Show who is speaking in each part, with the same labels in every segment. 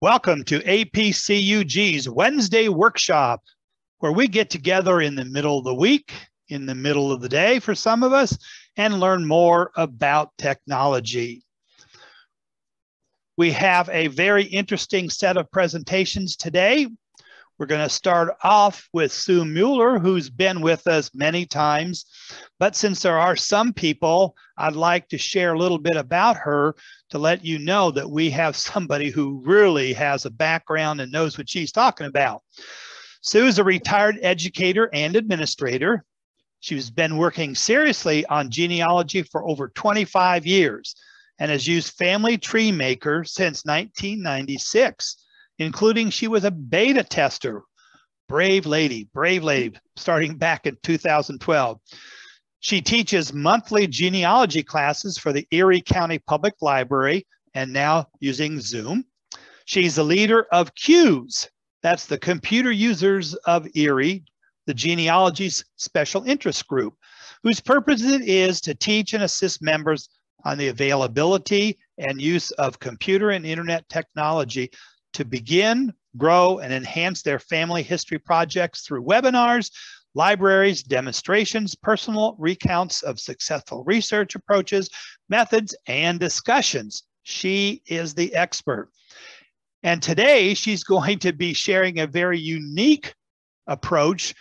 Speaker 1: Welcome to APCUG's Wednesday workshop, where we get together in the middle of the week, in the middle of the day for some of us, and learn more about technology. We have a very interesting set of presentations today. We're going to start off with Sue Mueller, who's been with us many times. But since there are some people, I'd like to share a little bit about her to let you know that we have somebody who really has a background and knows what she's talking about. Sue is a retired educator and administrator. She's been working seriously on genealogy for over 25 years and has used Family Tree Maker since 1996. Including she was a beta tester. Brave lady, starting back in 2012. She teaches monthly genealogy classes for the Erie County Public Library and now using Zoom. She's the leader of CUES, that's the Computer Users of Erie, the genealogy's special interest group, whose purpose it is to teach and assist members on the availability and use of computer and internet technology to begin, grow, and enhance their family history projects through webinars, libraries, demonstrations, personal recounts of successful research approaches, methods, and discussions. She is the expert. And today she's going to be sharing a very unique approach.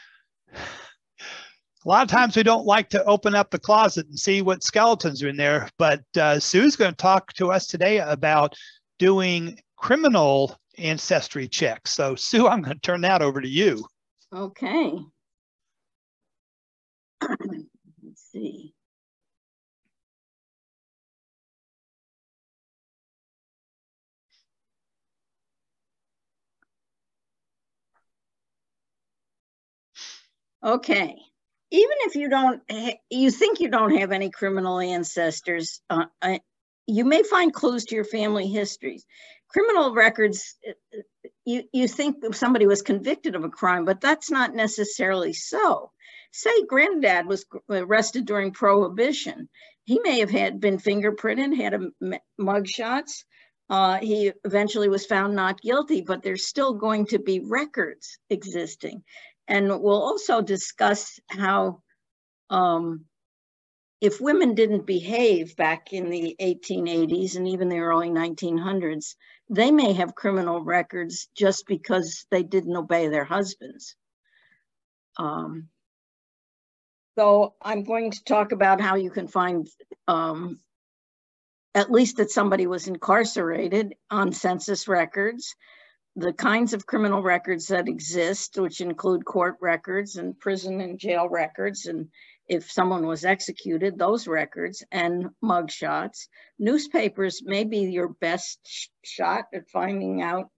Speaker 1: A lot of times we don't like to open up the closet and see what skeletons are in there, but Sue's going to talk to us today about doing criminal ancestry checks. So Sue, I'm going to turn that over to you.
Speaker 2: Okay. Let's see. Okay. Even if you think you don't have any criminal ancestors, you may find clues to your family histories. Criminal records, you think somebody was convicted of a crime, but that's not necessarily so. Say granddad was arrested during Prohibition. He may have been fingerprinted, had mugshots. He eventually was found not guilty, but there's still going to be records existing. And we'll also discuss how if women didn't behave back in the 1880s and even the early 1900s, they may have criminal records just because they didn't obey their husbands. So I'm going to talk about how you can find at least that somebody was incarcerated on census records, the kinds of criminal records that exist, which include court records and prison and jail records, and if someone was executed, those records, and mugshots. Newspapers may be your best shot at finding out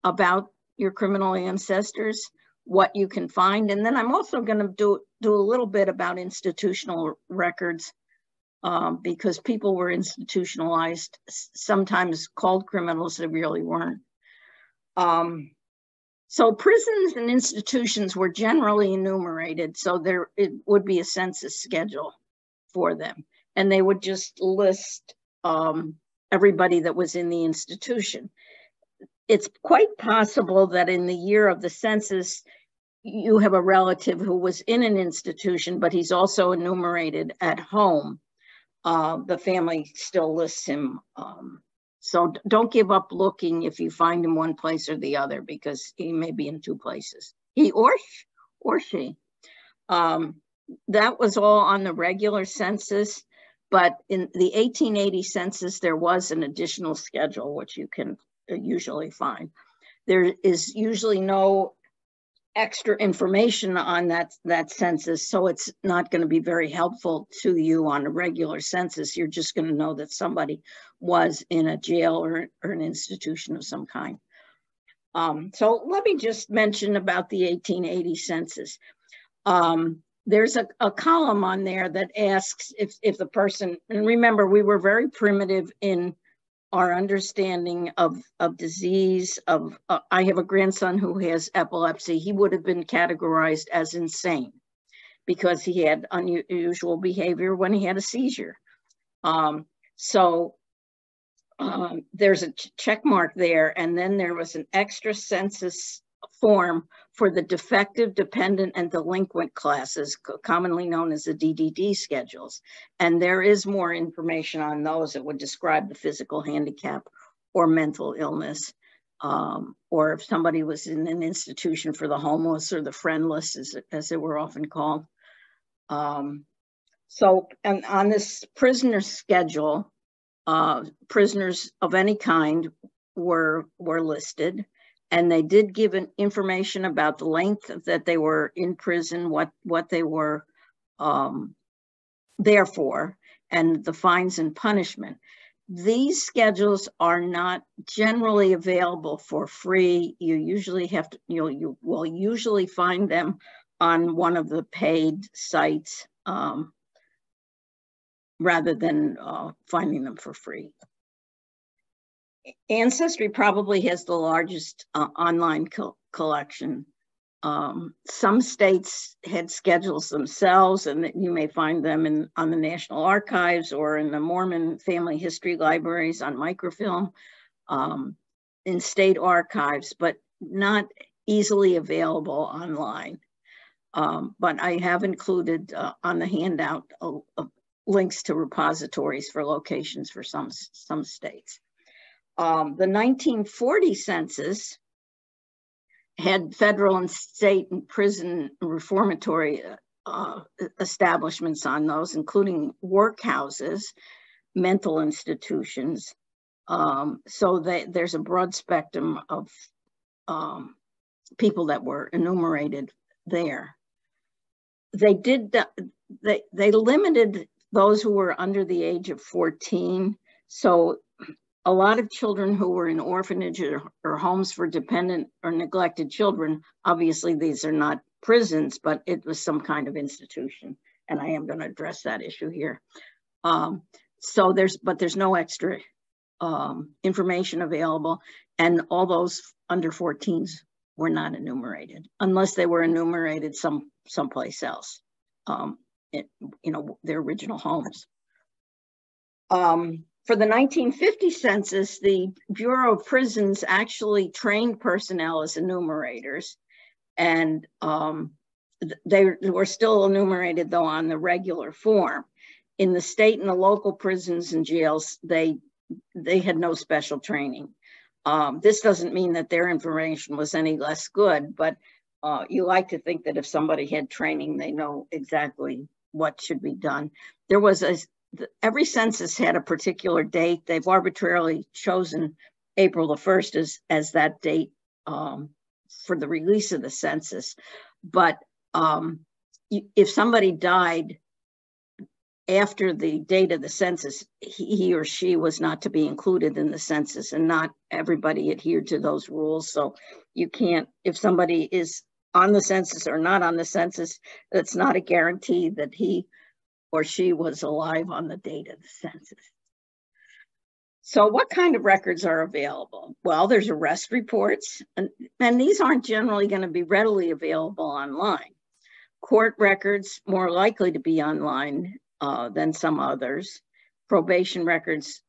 Speaker 2: about your criminal ancestors, what you can find. And then I'm also going to do a little bit about institutional records because people were institutionalized, sometimes called criminals that really weren't. So prisons and institutions were generally enumerated, so it would be a census schedule for them. And they would just list everybody that was in the institution. It's quite possible that in the year of the census, you have a relative who was in an institution, but he's also enumerated at home. The family still lists him. So don't give up looking if you find him one place or the other, because he may be in two places. He or she. That was all on the regular census, but in the 1880 census, there was an additional schedule, which you can usually find. There is usually no extra information on that census, so it's not going to be very helpful to you on a regular census. You're just going to know that somebody was in a jail or an institution of some kind. So let me just mention about the 1880 census. There's a column on there that asks if the person, and remember, we were very primitive in our understanding of disease. I have a grandson who has epilepsy. He would have been categorized as insane because he had unusual behavior when he had a seizure. So there's a check mark there, and then there was an extra census form for the defective, dependent, and delinquent classes, commonly known as the DDD schedules. And there is more information on those that would describe the physical handicap or mental illness, or if somebody was in an institution for the homeless or the friendless, as they were often called. So, and on this prisoner schedule, prisoners of any kind were listed, and they did give information about the length that they were in prison, what they were there for, and the fines and punishment. These schedules are not generally available for free. You usually have to, you will usually find them on one of the paid sites rather than finding them for free. Ancestry probably has the largest online collection. Some states had schedules themselves, and you may find them on the National Archives or in the Mormon Family History Libraries on microfilm, in state archives, but not easily available online. But I have included on the handout links to repositories for locations for some states. The 1940 census had federal and state and prison reformatory establishments on those, including workhouses, mental institutions. So there's a broad spectrum of people that were enumerated there. They limited those who were under the age of 14. So a lot of children who were in orphanages or homes for dependent or neglected children, obviously these are not prisons, but it was some kind of institution. And I am going to address that issue here. So there's no extra information available, and all those under 14s were not enumerated unless they were enumerated someplace else, their original homes. For the 1950 census, the Bureau of Prisons actually trained personnel as enumerators, and they were still enumerated though on the regular form. In the state and the local prisons and jails, they had no special training. This doesn't mean that their information was any less good, but you like to think that if somebody had training, they know exactly what should be done. There was every census had a particular date. They've arbitrarily chosen April the 1st as that date for the release of the census. But if somebody died after the date of the census, he or she was not to be included in the census, and not everybody adhered to those rules. So you can't, if somebody is on the census or not on the census, that's not a guarantee that he or she was alive on the date of the census. So what kind of records are available? Well, there's arrest reports, and these aren't generally going to be readily available online. Court records, more likely to be online than some others. Probation records,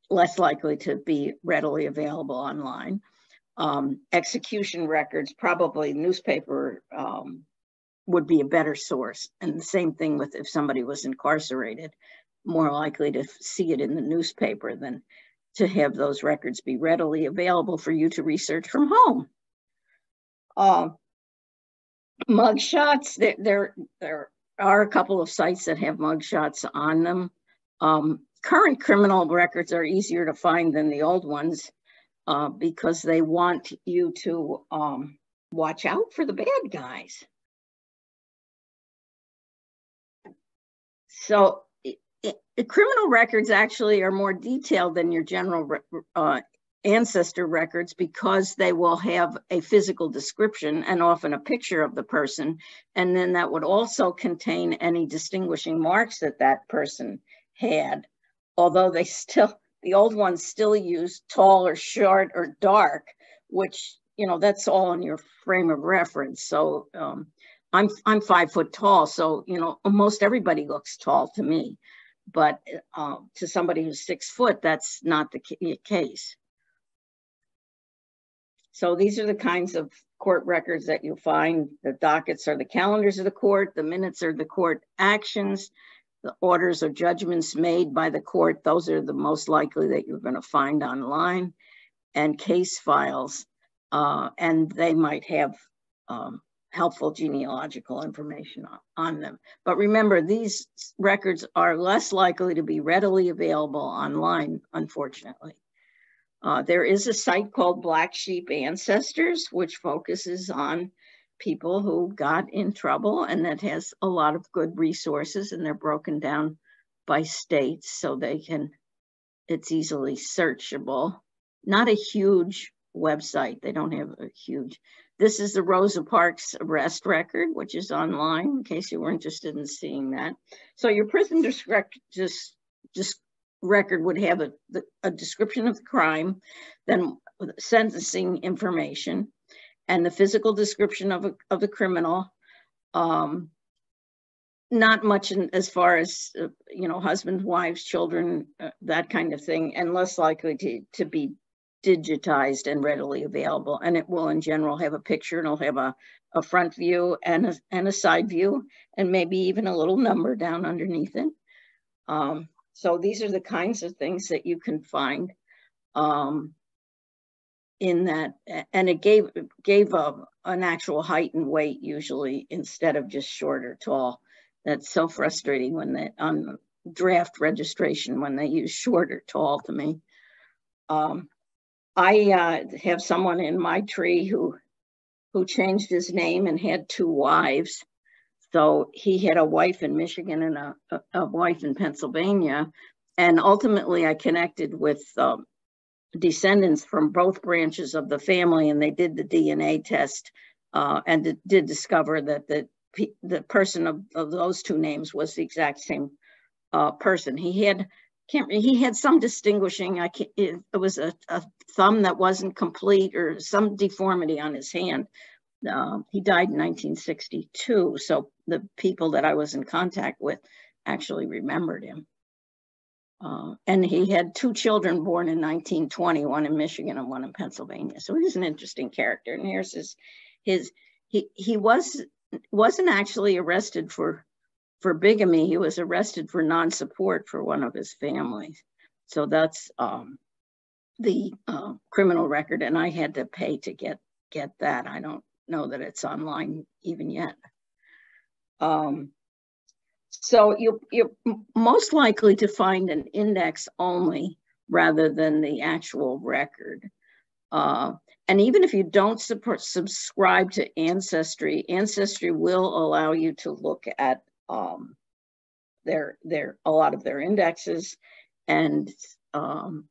Speaker 2: less likely to be readily available online. Execution records, probably newspaper would be a better source. And the same thing with if somebody was incarcerated, more likely to see it in the newspaper than to have those records be readily available for you to research from home. Mugshots, there are a couple of sites that have mugshots on them. Current criminal records are easier to find than the old ones because they want you to watch out for the bad guys. So criminal records actually are more detailed than your general ancestor records because they will have a physical description and often a picture of the person. And then that would also contain any distinguishing marks that that person had, although the old ones still use tall or short or dark, which, that's all in your frame of reference. So I'm 5 foot tall, so, almost everybody looks tall to me. but to somebody who's 6 foot, that's not the case. So these are the kinds of court records that you'll find. The dockets are the calendars of the court. The minutes are the court actions. The orders or judgments made by the court. Those are the most likely that you're going to find online. And case files. And they might have helpful genealogical information on them. But remember, these records are less likely to be readily available online, unfortunately. There is a site called BLACKSHEEP ANCESTOR'S, which focuses on people who got in trouble, and that has a lot of good resources, and they're broken down by states so they can, it's easily searchable. Not a huge website. They don't have a huge. This is the Rosa Parks arrest record, which is online in case you were interested in seeing that. So your prison record would have a description of the crime, then sentencing information, and the physical description of the criminal. Not much as far as, husbands, wives, children, that kind of thing, and less likely to be digitized and readily available. And it will in general have a picture, and it'll have a front view and a side view, and maybe even a little number down underneath it. So these are the kinds of things that you can find in that, and it gave an actual height and weight usually instead of just short or tall. That's so frustrating when they on draft registration when they use short or tall to me. I have someone in my tree who changed his name and had 2 wives. So he had a wife in Michigan and a wife in Pennsylvania. And ultimately I connected with descendants from both branches of the family, and they did the DNA test and did discover that the person of those 2 names was the exact same person. He had some distinguishing, it was a thumb that wasn't complete or some deformity on his hand. He died in 1962, so the people that I was in contact with actually remembered him. And he had 2 children born in 1920, one in Michigan and one in Pennsylvania. So he's an interesting character. And here's he wasn't actually arrested for bigamy. He was arrested for non-support for one of his families. So that's the criminal record, and I had to pay to get that. I don't know that it's online even yet. So you're most likely to find an index only rather than the actual record. And even if you don't subscribe to Ancestry, Ancestry will allow you to look at a lot of their indexes, and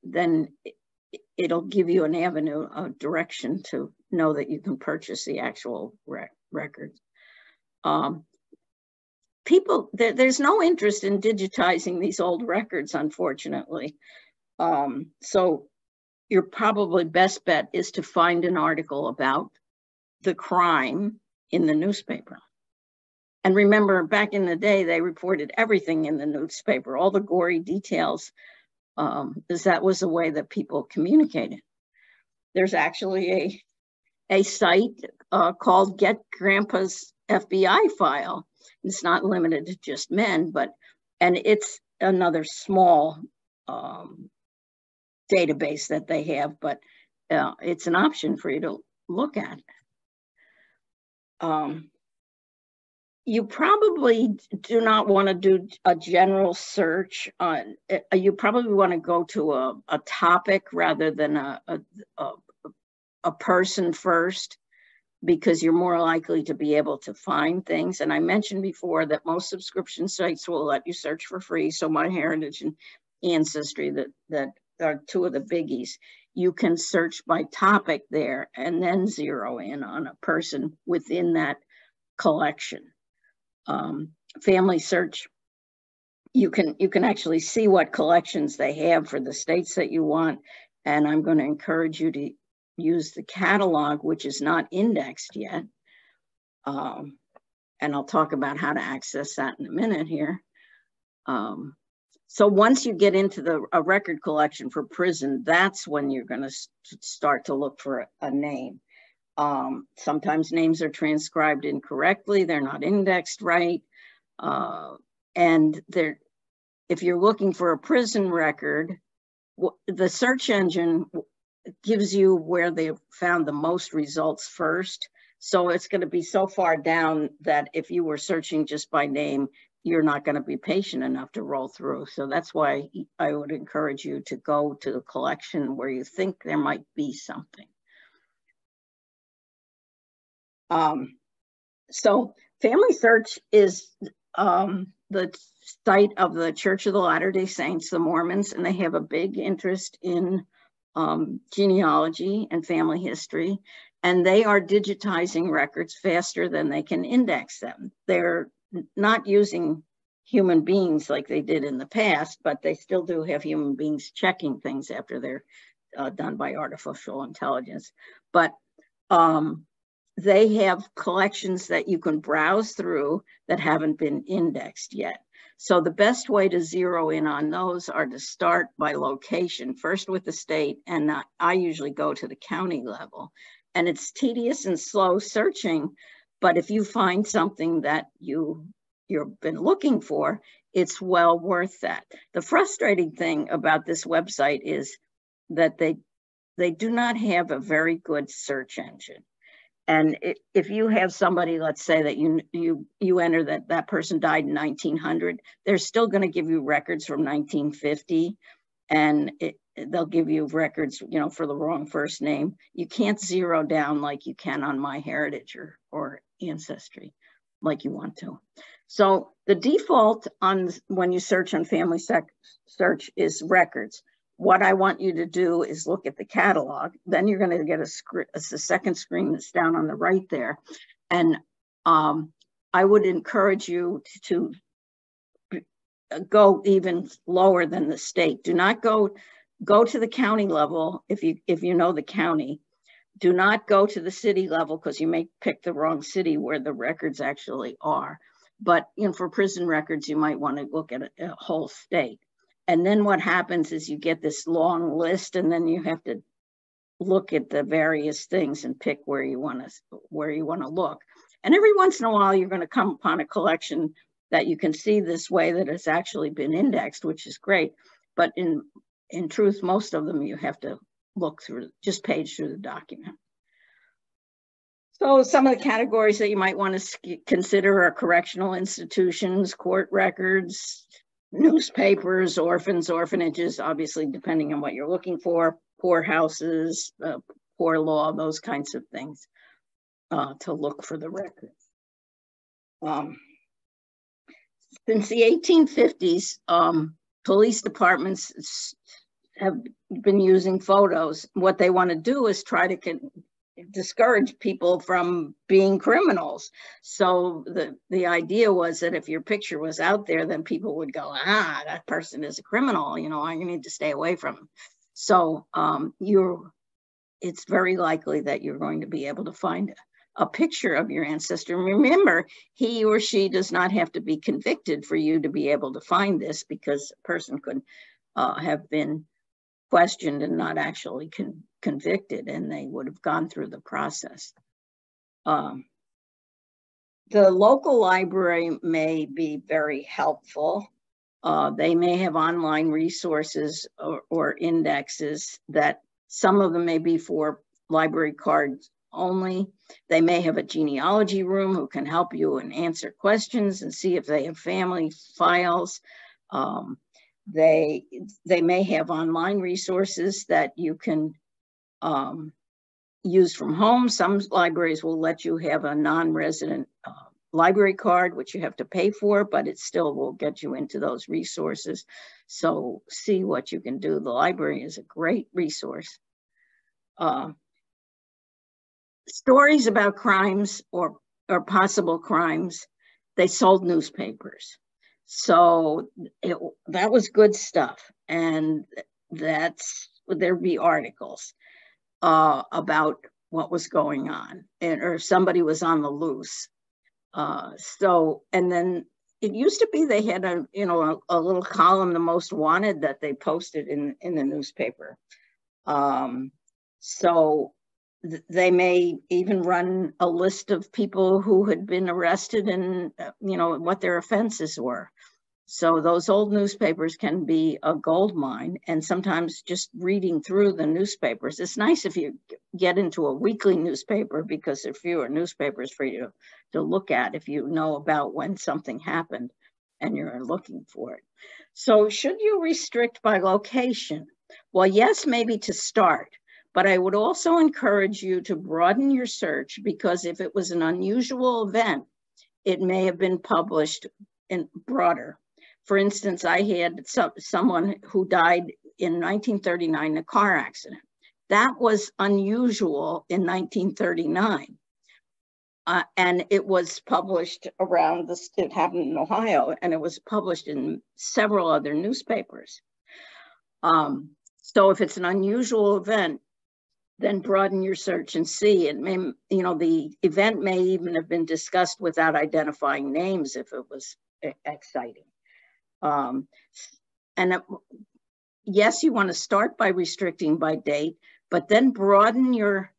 Speaker 2: then it'll give you an avenue, a direction to know that you can purchase the actual records. There's no interest in digitizing these old records, unfortunately. So your probably best bet is to find an article about the crime in the newspaper. And remember, back in the day, they reported everything in the newspaper, all the gory details, because that was the way that people communicated. There's actually a site called Get Grandpa's FBI File. It's not limited to just men, and it's another small database that they have, but it's an option for you to look at. You probably do not want to do a general search on. You probably want to go to a topic rather than a person first, because you're more likely to be able to find things. And I mentioned before that most subscription sites will let you search for free. So MyHeritage and Ancestry, that are 2 of the biggies. You can search by topic there and then zero in on a person within that collection. Family Search, you can actually see what collections they have for the states that you want. And I'm going to encourage you to use the catalog, which is not indexed yet. And I'll talk about how to access that in a minute here. So once you get into a record collection for prison, that's when you're going to start to look for a name. Sometimes names are transcribed incorrectly. They're not indexed right. And if you're looking for a prison record, the search engine gives you where they found the most results first. So it's going to be so far down that if you were searching just by name, you're not going to be patient enough to roll through. So that's why I would encourage you to go to the collection where you think there might be something. So Family Search is the site of the Church of the Latter-day Saints, the Mormons, and they have a big interest in genealogy and family history, and they are digitizing records faster than they can index them. They're not using human beings like they did in the past, but they still do have human beings checking things after they're done by artificial intelligence. But they have collections that you can browse through that haven't been indexed yet. So the best way to zero in on those are to start by location, first with the state, and I usually go to the county level. And it's tedious and slow searching, but if you find something that you've been looking for, it's well worth that. The frustrating thing about this website is that they do not have a very good search engine. And if you have somebody, let's say that you enter that person died in 1900, they're still going to give you records from 1950, and they'll give you records, for the wrong first name. You can't zero down like you can on MyHeritage or Ancestry, like you want to. So the default when you search on Family Search is records. What I want you to do is look at the catalog. Then you're going to get a second screen that's down on the right there. And I would encourage you to go even lower than the state. Do not go to the county level if you know the county. Do not go to the city level because you may pick the wrong city where the records actually are. But for prison records, you might want to look at a whole state. And then what happens is you get this long list, and then you have to look at the various things and pick where you want to look. And every once in a while, you're going to come upon a collection that you can see this way that has actually been indexed, which is great. But in truth, most of them you have to look through, just page through the document. So some of the categories that you might want to consider are correctional institutions, court records, newspapers, orphans, orphanages, obviously depending on what you're looking for, poorhouses, poor law, those kinds of things to look for the records. Since the 1850s, police departments have been using photos. What they want to do is try to discourage people from being criminals. So the idea was that if your picture was out there, then people would go, that person is a criminal, I need to stay away from him. So it's very likely that you're going to be able to find a picture of your ancestor. Remember, he or she does not have to be convicted for you to be able to find this, because a person could have been questioned and not actually convicted, and they would have gone through the process. The local library may be very helpful. They may have online resources or indexes that some of them may be for library cards only. They may have a genealogy room who can help you and answer questions and see if they have family files. They may have online resources that you can use from home. Some libraries will let you have a non-resident library card, which you have to pay for, but it still will get you into those resources. So see what you can do. The library is a great resource. Stories about crimes or possible crimes, they sold newspapers. So that was good stuff. And there'd be articles about what was going on, or if somebody was on the loose. And then it used to be they had a little column, the most wanted, that they posted in the newspaper. So they may even run a list of people who had been arrested and what their offenses were. So those old newspapers can be a gold mine, and sometimes just reading through the newspapers, it's nice if you get into a weekly newspaper, because there are fewer newspapers for you to look at if you know about when something happened and you're looking for it. So should you restrict by location? Well, yes, maybe to start, but I would also encourage you to broaden your search, because if it was an unusual event, it may have been published in broader. For instance, I had someone who died in 1939 in a car accident. That was unusual in 1939. And it was published around this, it happened in Ohio, and it was published in several other newspapers. So if it's an unusual event, then broaden your search and see. It may, the event may even have been discussed without identifying names if it was exciting. Yes, you want to start by restricting by date, but then broaden your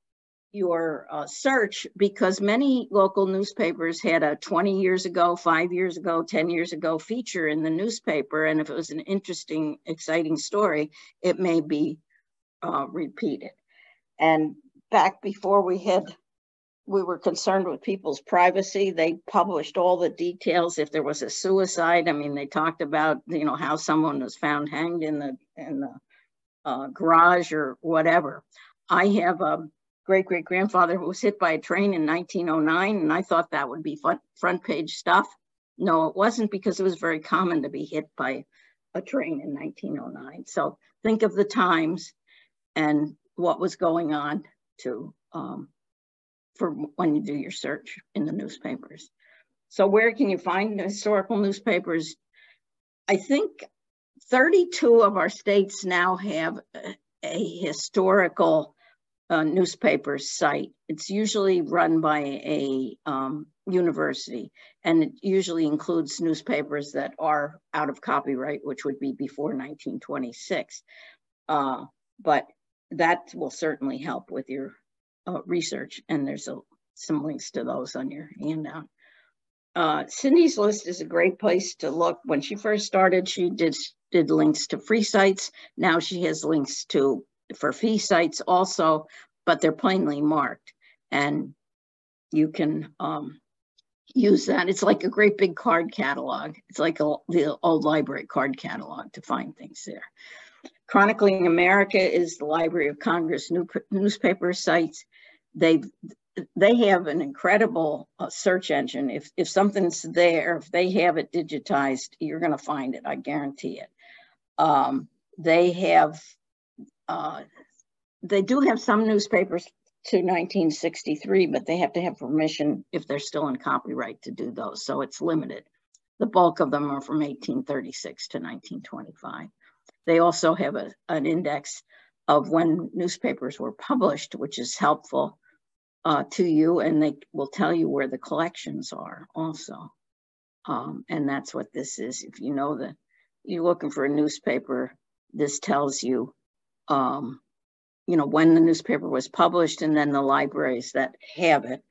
Speaker 2: search, because many local newspapers had a 20 years ago, 5 years ago, 10 years ago feature in the newspaper. And if it was an interesting, exciting story, it may be repeated. And back before we were concerned with people's privacy, they published all the details. If there was a suicide, I mean, they talked about, how someone was found hanged in the garage or whatever. I have a great-great-grandfather who was hit by a train in 1909, and I thought that would be front page stuff. No, it wasn't, because it was very common to be hit by a train in 1909. So think of the times and what was going on for when you do your search in the newspapers. So where can you find historical newspapers? I think 32 of our states now have a historical newspaper site. It's usually run by a university, and it usually includes newspapers that are out of copyright, which would be before 1926. But that will certainly help with your research, and there's some links to those on your handout. Cindy's List is a great place to look. When she first started, she did links to free sites. Now she has links for fee sites also, but they're plainly marked, and you can use that. It's like a great big card catalog. It's like the old library card catalog to find things there. Chronicling America is the Library of Congress newspaper sites. They have an incredible search engine. If something's there, if they have it digitized, you're going to find it. I guarantee it. They do have some newspapers to 1963, but they have to have permission if they're still in copyright to do those. So it's limited. The bulk of them are from 1836 to 1925. They also have an index of when newspapers were published, which is helpful to you, and they will tell you where the collections are also. And that's what this is. If you know that you're looking for a newspaper, this tells you, when the newspaper was published, and then the libraries that have it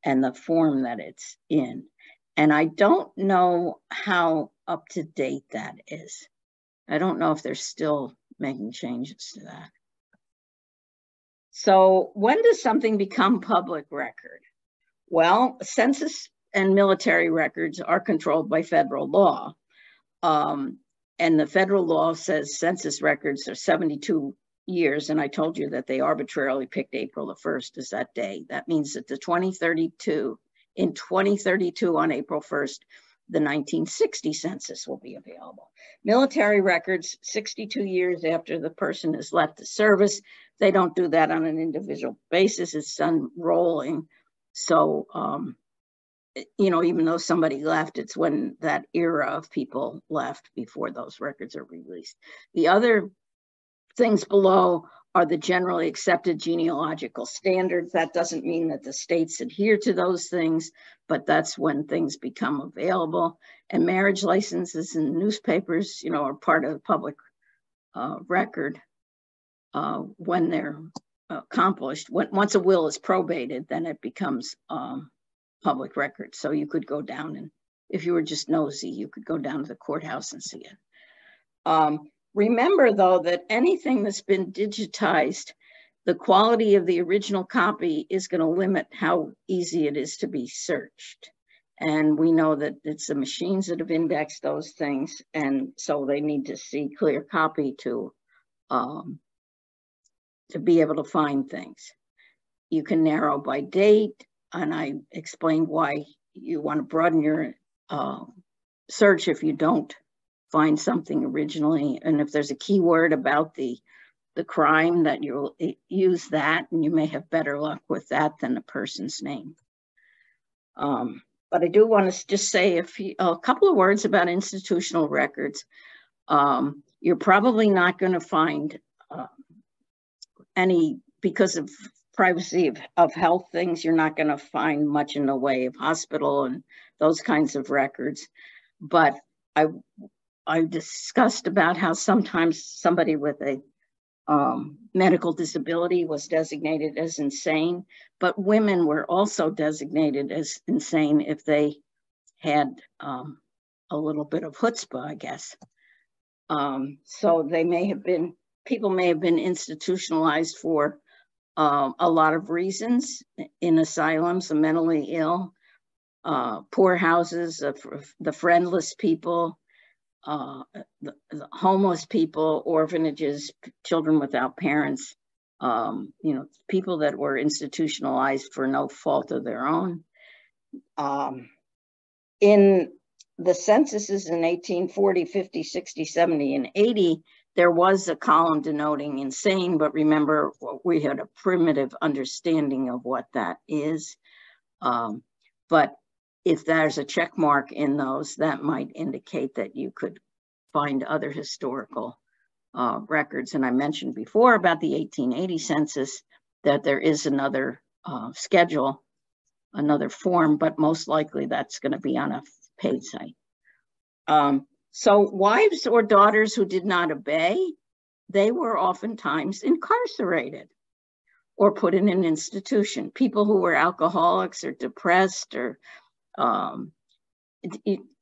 Speaker 2: and the form that it's in. And I don't know how up to date that is. I don't know if they're still making changes to that. So when does something become public record? Well, census and military records are controlled by federal law. And the federal law says census records are 72 years. And I told you that they arbitrarily picked April the 1st as that day. That means that in 2032 on April 1st, the 1960 census will be available. Military records, 62 years after the person has left the service. They don't do that on an individual basis. It's done rolling. So, even though somebody left, it's when that era of people left before those records are released. The other things below are the generally accepted genealogical standards. That doesn't mean that the states adhere to those things, but that's when things become available. And marriage licenses and newspapers, you know, are part of the public record when they're accomplished. Once a will is probated, then it becomes public record. So you could go down, and if you were just nosy, you could go down to the courthouse and see it. Remember, though, that anything that's been digitized, the quality of the original copy is going to limit how easy it is to be searched. And we know that it's the machines that have indexed those things, and so they need to see clear copy to be able to find things. You can narrow by date, and I explained why you want to broaden your search if you don't find something originally, and if there's a keyword about the crime, that you'll use that, and you may have better luck with that than the person's name. But I do want to just say a couple of words about institutional records. You're probably not going to find any, because of privacy of health things, you're not going to find much in the way of hospital and those kinds of records. But I discussed about how sometimes somebody with a medical disability was designated as insane, but women were also designated as insane if they had a little bit of chutzpah, I guess. So they may have been, people may have been institutionalized for a lot of reasons in asylums, the mentally ill, poor houses, the friendless people, the homeless people, orphanages, children without parents, you know, people that were institutionalized for no fault of their own. In the censuses in 1840, 50, 60, 70, and 80, there was a column denoting insane, but remember, we had a primitive understanding of what that is. But if there's a check mark in those, that might indicate that you could find other historical records. And I mentioned before about the 1880 census that there is another schedule, another form, but most likely that's going to be on a paid site. So wives or daughters who did not obey, they were oftentimes incarcerated or put in an institution. People who were alcoholics or depressed or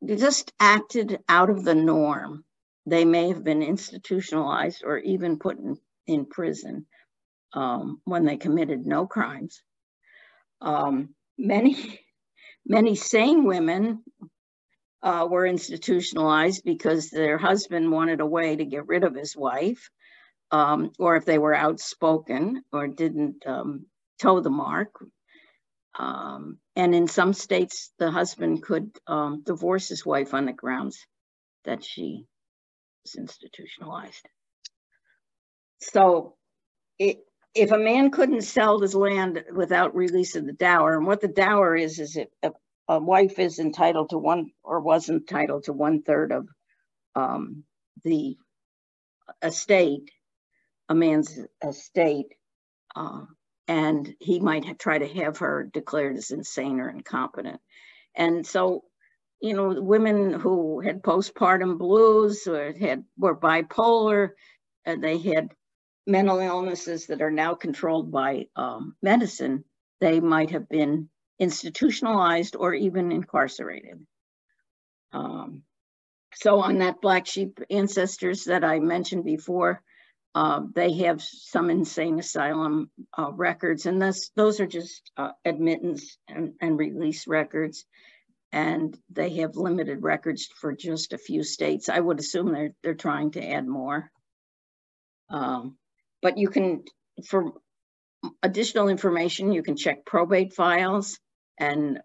Speaker 2: just acted out of the norm. They may have been institutionalized or even put in prison when they committed no crimes. Many sane women were institutionalized because their husband wanted a way to get rid of his wife, or if they were outspoken or didn't toe the mark. And in some states, the husband could divorce his wife on the grounds that she was institutionalized. So if a man couldn't sell his land without release of the dower, and what the dower is if a wife is entitled to one or was entitled to 1/3 of the estate, a man's estate, and he might try to have her declared as insane or incompetent. And so, you know, women who had postpartum blues or were bipolar, and they had mental illnesses that are now controlled by medicine, they might have been institutionalized or even incarcerated. So on that Black Sheep Ancestors that I mentioned before, they have some insane asylum records, and those are just admittance and release records, and they have limited records for just a few states. I would assume they're trying to add more. But you can, for additional information, you can check probate files and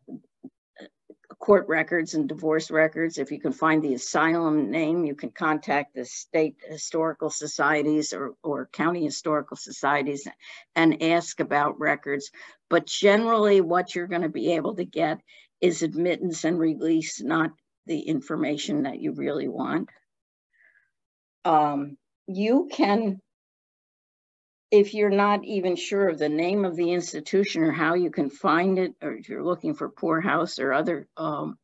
Speaker 2: court records and divorce records. If you can find the asylum name, you can contact the state historical societies or county historical societies and ask about records. But generally what you're going to be able to get is admittance and release, not the information that you really want. You can if you're not even sure of the name of the institution or how you can find it, or if you're looking for poorhouse or other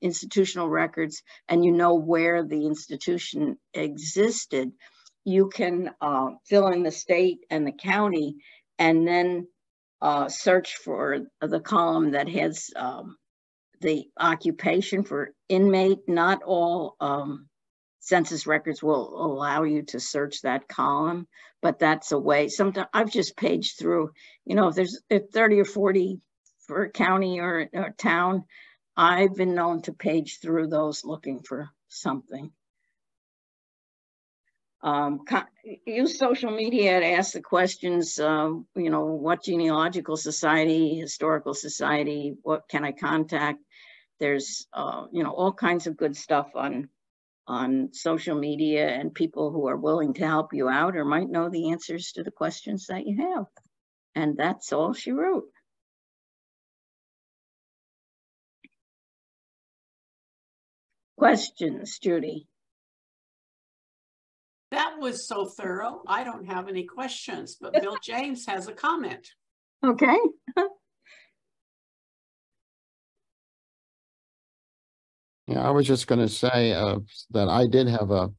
Speaker 2: institutional records, and you know where the institution existed, you can fill in the state and the county, and then search for the column that has the occupation for inmate. Not all census records will allow you to search that column, but that's a way. Sometimes I've just paged through, you know, if 30 or 40 for a county or a town, I've been known to page through those looking for something. Use social media to ask the questions, you know, what genealogical society, historical society, what can I contact? There's, you know, all kinds of good stuff on social media, and people who are willing to help you out or might know the answers to the questions that you have. And that's all she wrote. Questions, Judy?
Speaker 3: That was so thorough. I don't have any questions, but Bill James has a comment.
Speaker 2: Okay.
Speaker 4: Yeah, I was just going to say that I did have an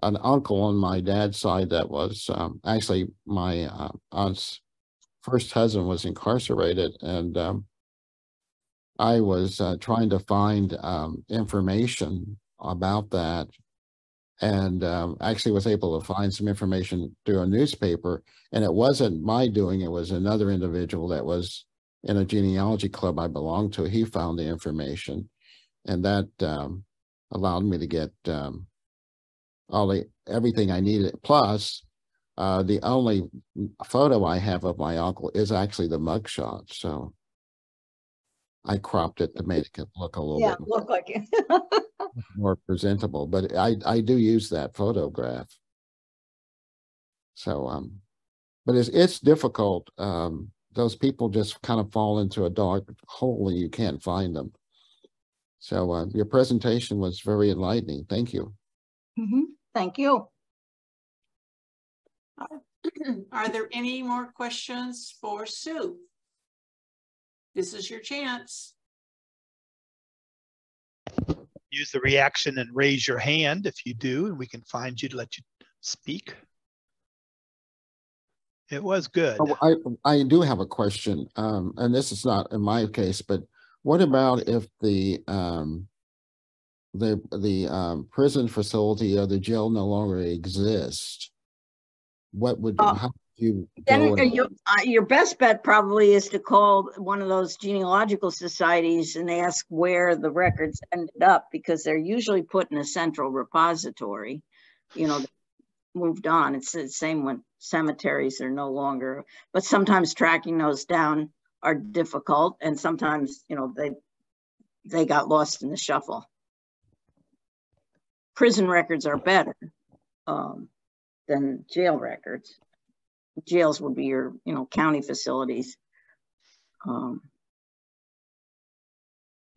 Speaker 4: uncle on my dad's side that was actually my aunt's first husband was incarcerated, and I was trying to find information about that, and actually was able to find some information through a newspaper. And it wasn't my doing, it was another individual that was in a genealogy club I belonged to. He found the information, and that allowed me to get everything I needed. Plus, the only photo I have of my uncle is actually the mugshot. So I cropped it to make it look a little bit
Speaker 2: look like it.
Speaker 4: more presentable. But I do use that photograph. So, but it's difficult. Those people just kind of fall into a dark hole and you can't find them. So your presentation was very enlightening. Thank you.
Speaker 2: Mm-hmm. Thank you.
Speaker 3: Are there any more questions for Sue? This is your chance.
Speaker 1: Use the reaction and raise your hand if you do, and we can find you to let you speak. It was good.
Speaker 4: Oh, I do have a question, and this is not in my case, but what about if the prison facility or the jail no longer exists? What would how would you
Speaker 2: Then
Speaker 4: go?
Speaker 2: your best bet probably is to call one of those genealogical societies and ask where the records ended up, because they're usually put in a central repository. You know, moved on. It's the same when cemeteries are no longer, but sometimes tracking those down are difficult, and sometimes, you know, they got lost in the shuffle. Prison records are better than jail records. Jails would be your, you know, county facilities.
Speaker 4: And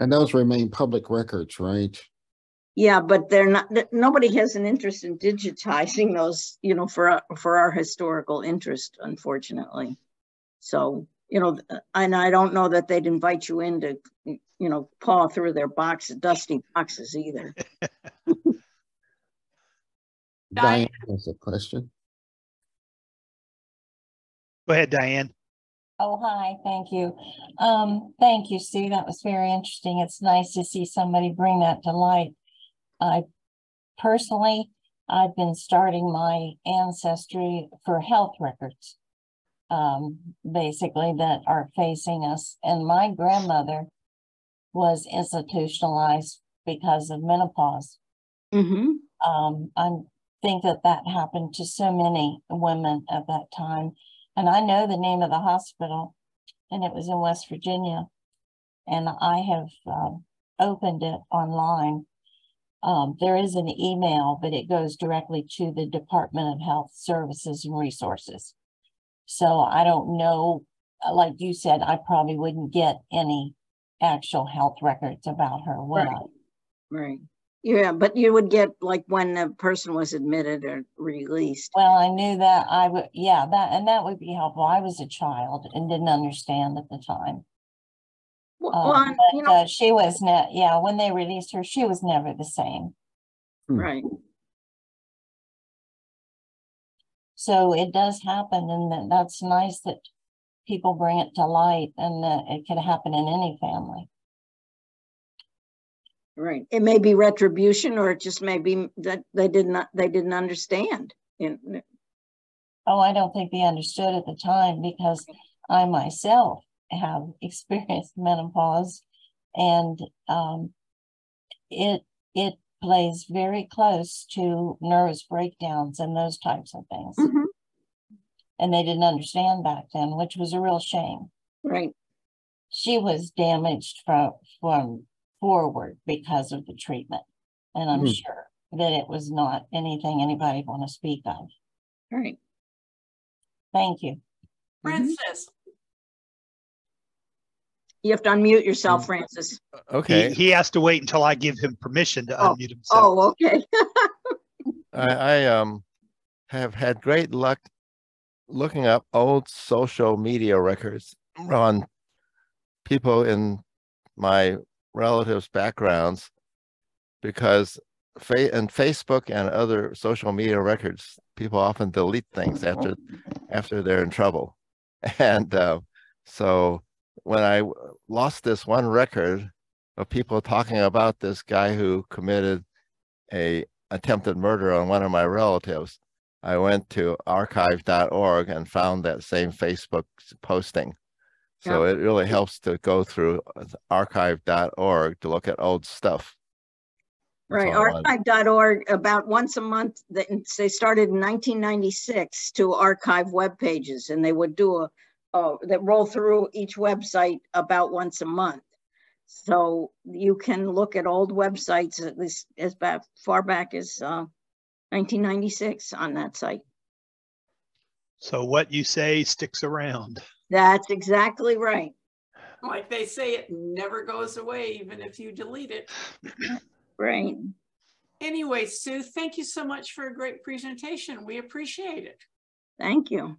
Speaker 4: those remain public records, right?
Speaker 2: Yeah, but they're not. Nobody has an interest in digitizing those, you know, for our historical interest, unfortunately. So, you know, and I don't know that they'd invite you in to, you know, paw through their dusty boxes either.
Speaker 4: Diane has a question.
Speaker 1: Go ahead, Diane.
Speaker 5: Oh, hi, thank you. Thank you, Sue. That was very interesting. It's nice to see somebody bring that to light. Personally, I've been starting my ancestry for health records, basically, that are facing us. And my grandmother was institutionalized because of menopause.
Speaker 2: Mm-hmm.
Speaker 5: I think that happened to so many women at that time. And I know the name of the hospital, and it was in West Virginia. And I have opened it online. There is an email, but it goes directly to the Department of Health Services and Resources. So I don't know, like you said, I probably wouldn't get any actual health records about her, would I?
Speaker 2: Right. Yeah, but you would get like when the person was admitted or released.
Speaker 5: Well, I knew that I would, yeah, that would be helpful. I was a child and didn't understand at the time.
Speaker 2: Well,
Speaker 5: But she was not, yeah, when they released her, she was never the same.
Speaker 2: right.
Speaker 5: So it does happen, and that's nice that people bring it to light, and that it could happen in any family.
Speaker 2: Right. It may be retribution, or it just may be that they didn't understand.
Speaker 5: Oh, I don't think they understood at the time, because I myself have experienced menopause, and it plays very close to nervous breakdowns and those types of things.
Speaker 2: Mm-hmm.
Speaker 5: And they didn't understand back then, which was a real shame.
Speaker 2: Right.
Speaker 5: She was damaged from forward because of the treatment. And I'm sure that it was not anything anybody want to speak of.
Speaker 2: Right.
Speaker 5: Thank you.
Speaker 3: Francis.
Speaker 2: You have to unmute yourself, Francis.
Speaker 6: Okay.
Speaker 1: He has to wait until I give him permission to unmute himself.
Speaker 2: Oh, okay.
Speaker 6: I have had great luck looking up old social media records on people in my relatives' backgrounds, because in Facebook and other social media records, people often delete things after they're in trouble. And so when I lost this one record of people talking about this guy who committed a attempted murder on one of my relatives, I went to archive.org and found that same Facebook posting. So it really helps to go through archive.org to look at old stuff.
Speaker 2: Right. Archive.org, about once a month, they started in 1996 to archive web pages, and they would do that roll through each website about once a month. So you can look at old websites at least as far back as 1996 on that site.
Speaker 1: So what you say sticks around.
Speaker 2: That's exactly right.
Speaker 3: Like they say, it never goes away, even if you delete it.
Speaker 2: Right.
Speaker 3: Anyway, Sue, thank you so much for a great presentation. We appreciate it.
Speaker 2: Thank you.